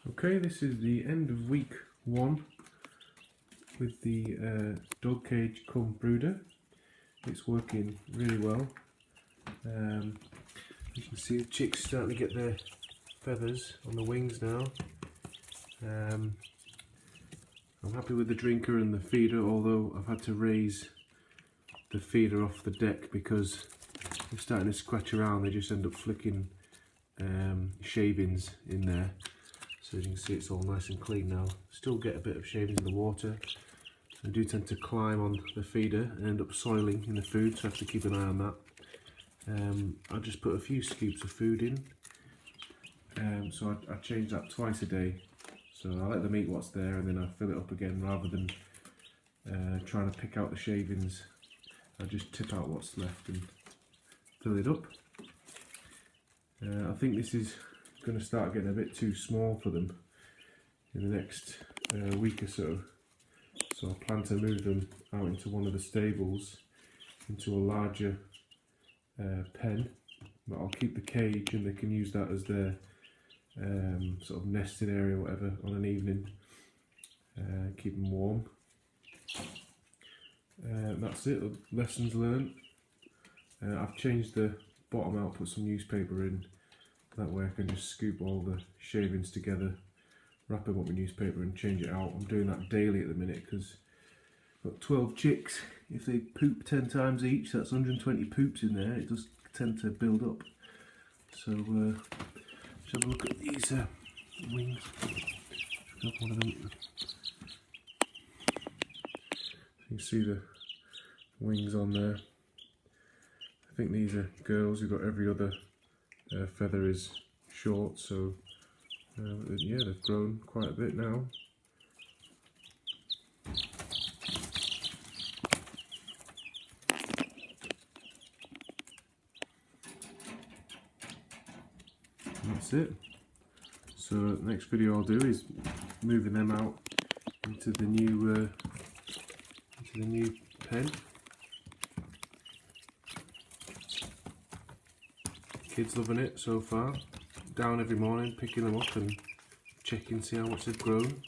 Okay, this is the end of week 1 with the dog cage cum brooder. It's working really well. You can see the chicks starting to get their feathers on the wings now. I'm happy with the drinker and the feeder, although I've had to raise the feeder off the deck because they're starting to scratch around. They just end up flicking shavings in there. So you can see it's all nice and clean now. Still get a bit of shavings in the water. I do tend to climb on the feeder and end up soiling in the food, so I have to keep an eye on that. I just put a few scoops of food in. So I change that twice a day. So I let them eat what's there and then I fill it up again rather than trying to pick out the shavings. I just tip out what's left and fill it up. I think this is going to start getting a bit too small for them in the next week or so. So I plan to move them out into one of the stables, into a larger pen, but I'll keep the cage and they can use that as their sort of nesting area or whatever on an evening. Keep them warm. That's it, lessons learned. I've changed the bottom out, put some newspaper in. That way I can just scoop all the shavings together, wrap them up with newspaper and change it out. I'm doing that daily at the minute because I've got 12 chicks. If they poop 10 times each, that's 120 poops in there. It does tend to build up. So let's have a look at these wings. Grab one of them. You can see the wings on there. I think these are girls who've got every other feather is short, so yeah, they've grown quite a bit now. And that's it. So the next video I'll do is moving them out into the new pen. Kids loving it so far. Down every morning, picking them up and checking, see how much they've grown.